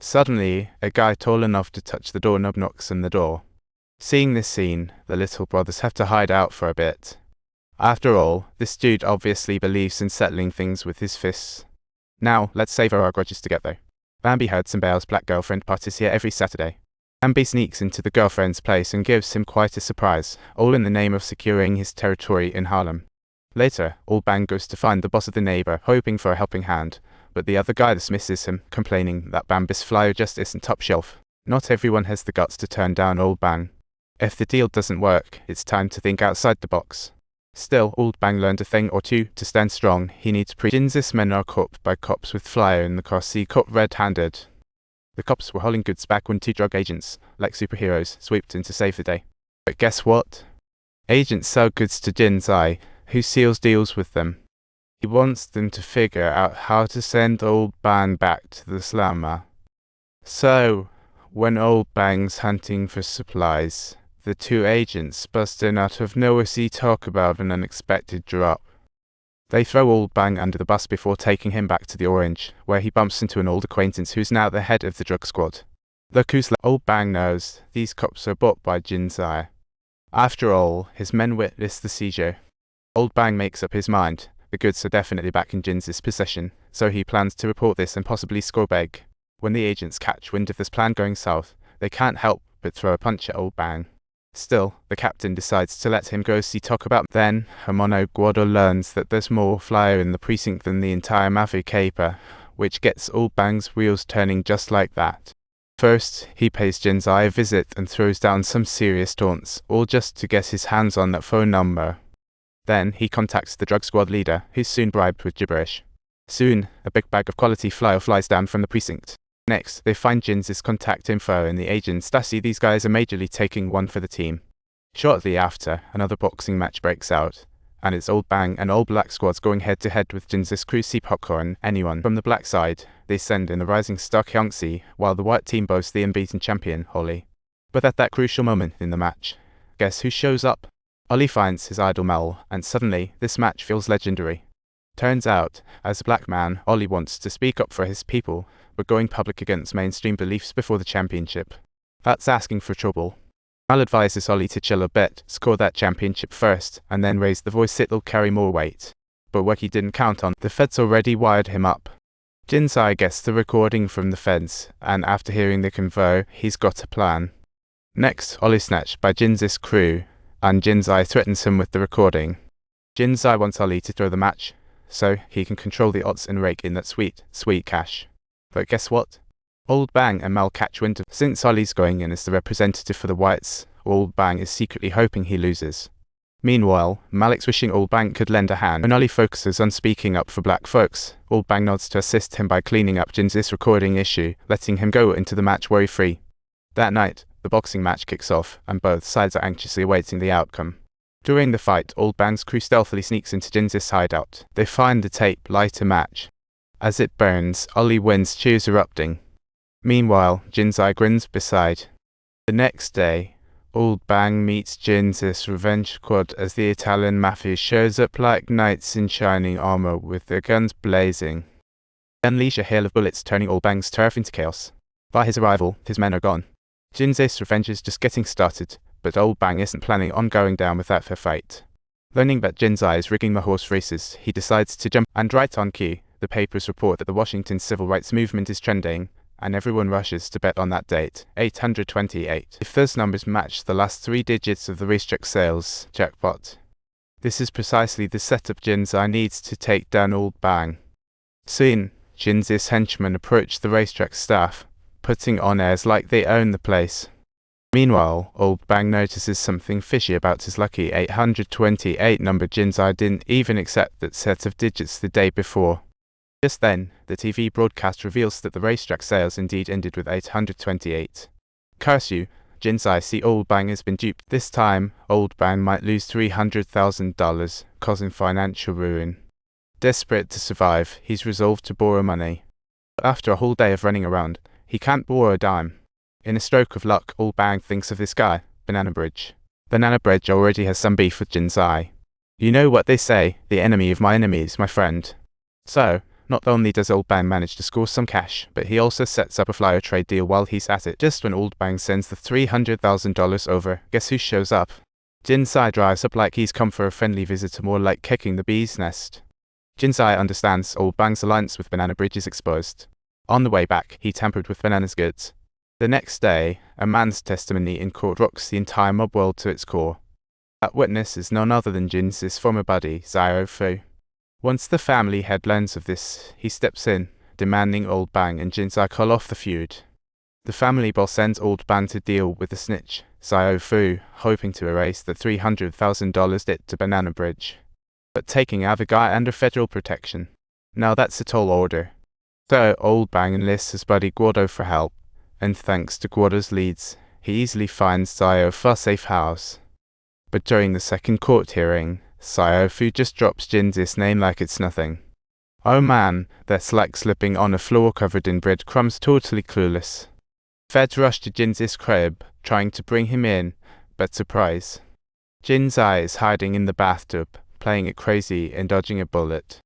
Suddenly, a guy tall enough to touch the doorknob knocks on the door. Seeing this scene, the little brothers have to hide out for a bit. After all, this dude obviously believes in settling things with his fists. Now, let's savor our grudges together. Bambi heard Simba's black girlfriend parties here every Saturday. Bambi sneaks into the girlfriend's place and gives him quite a surprise, all in the name of securing his territory in Harlem. Later, Old Bang goes to find the boss of the neighbor, hoping for a helping hand, but the other guy dismisses him, complaining that Bambi's flyer just isn't top shelf. Not everyone has the guts to turn down Old Bang. If the deal doesn't work, it's time to think outside the box. Still, Old Bang learned a thing or two. To stand strong, he needs Jinzi's men are caught by cops with flyer in the car seat caught red-handed. The cops were hauling goods back when two drug agents, like superheroes, swooped in to save the day. But guess what? Agents sell goods to Jinzi, who seals deals with them. He wants them to figure out how to send Old Bang back to the slammer. So, when Old Bang's hunting for supplies, the two agents bust in out of nowhere to talk about an unexpected drop. They throw Old Bang under the bus before taking him back to the Orange, where he bumps into an old acquaintance who's now the head of the drug squad. Look who's Old Bang knows these cops are bought by Jinzi. After all, his men witness the seizure. Old Bang makes up his mind. The goods are definitely back in Jinzi's possession, so he plans to report this and possibly score big. When the agents catch wind of this plan going south, they can't help but throw a punch at Old Bang. Still, the captain decides to let him go see talk about. Then, Hermano Guado learns that there's more flyer in the precinct than the entire Mafia caper, which gets Old Bang's wheels turning just like that. First, he pays Jinzi a visit and throws down some serious taunts, all just to get his hands on that phone number. Then, he contacts the drug squad leader, who's soon bribed with gibberish. Soon, a big bag of quality flyer flies down from the precinct. Next, they find Jinzi's contact info and the agents see these guys are majorly taking one for the team. Shortly after, another boxing match breaks out, and it's Old Bang and Old Black squads going head-to-head with Jinzi's crew C Popcorn. Anyone from the black side, they send in the rising star Kyungsi, while the white team boasts the unbeaten champion, Holly. But at that crucial moment in the match, guess who shows up? Ollie finds his idol Mel, and suddenly, this match feels legendary. Turns out, as a black man, Ollie wants to speak up for his people, but going public against mainstream beliefs before the championship. That's asking for trouble. Mal advises Ollie to chill a bit, score that championship first, and then raise the voice, it'll carry more weight. But what he didn't count on, the feds already wired him up. Jinzi gets the recording from the feds, and after hearing the convo, he's got a plan. Next, Ollie's snatched by Jinzi's crew, and Jinzi threatens him with the recording. Jinzi wants Ollie to throw the match, so he can control the odds and rake in that sweet, sweet cash. But guess what? Old Bang and Mel catch wind of. Since Ollie's going in as the representative for the whites, Old Bang is secretly hoping he loses. Meanwhile, Malik's wishing Old Bang could lend a hand. When Ollie focuses on speaking up for black folks, Old Bang nods to assist him by cleaning up Jinzi's recording issue, letting him go into the match worry-free. That night, the boxing match kicks off, and both sides are anxiously awaiting the outcome. During the fight, Old Bang's crew stealthily sneaks into Jinzi's hideout. They find the tape, light a match. As it burns, Ollie wins, cheers erupting. Meanwhile, Jinzi grins beside. The next day, Old Bang meets Jinzi's revenge squad as the Italian mafia shows up like knights in shining armor with their guns blazing. They unleash a hail of bullets, turning Old Bang's turf into chaos. By his arrival, his men are gone. Jinzi's revenge is just getting started, but Old Bang isn't planning on going down without a fight. Learning that Jinzi is rigging the horse races, he decides to jump, and right on cue, the papers report that the Washington civil rights movement is trending, and everyone rushes to bet on that date, 828. If those numbers match the last 3 digits of the racetrack sales, jackpot. This is precisely the setup Jinzi needs to take down Old Bang. Soon, Jinzi's henchmen approach the racetrack staff, putting on airs like they own the place. Meanwhile, Old Bang notices something fishy about his lucky 828 number. Jinzi didn't even accept that set of digits the day before. Just then, the TV broadcast reveals that the racetrack sales indeed ended with 828. Curse you, Jinzi see Old Bang has been duped. This time, Old Bang might lose $300,000, causing financial ruin. Desperate to survive, he's resolved to borrow money. But after a whole day of running around, he can't borrow a dime. In a stroke of luck, Old Bang thinks of this guy, Banana Bridge. Banana Bridge already has some beef with Jinzi. You know what they say, the enemy of my enemy is my friend. So, Not only does Old Bang manage to score some cash, but he also sets up a flyer trade deal while he's at it. Just when Old Bang sends the $300,000 over, guess who shows up? Jinzi drives up like he's come for a friendly visit, more like kicking the bee's nest. Jinzi understands Old Bang's alliance with Banana Bridge is exposed. On the way back, he tampered with Banana's goods. The next day, a man's testimony in court rocks the entire mob world to its core. That witness is none other than Jinzi's former buddy, Xiao Fu. Once the family head learns of this, he steps in, demanding Old Bang and Jinzi call off the feud. The family boss sends Old Bang to deal with the snitch, Xiao Fu, hoping to erase the $300,000 debt to Banana Bridge, but taking out the guy under federal protection. Now that's a tall order. So Old Bang enlists his buddy Guodo for help, and thanks to Guodo's leads, he easily finds Xiao Fu a safe house. But during the second court hearing, Xiao Fu just drops Jinzi's name like it's nothing. Oh man, that's like slipping on a floor covered in breadcrumbs, totally clueless. Feds rush to Jinzi's crib, trying to bring him in, but surprise. Jinzi is hiding in the bathtub, playing it crazy and dodging a bullet.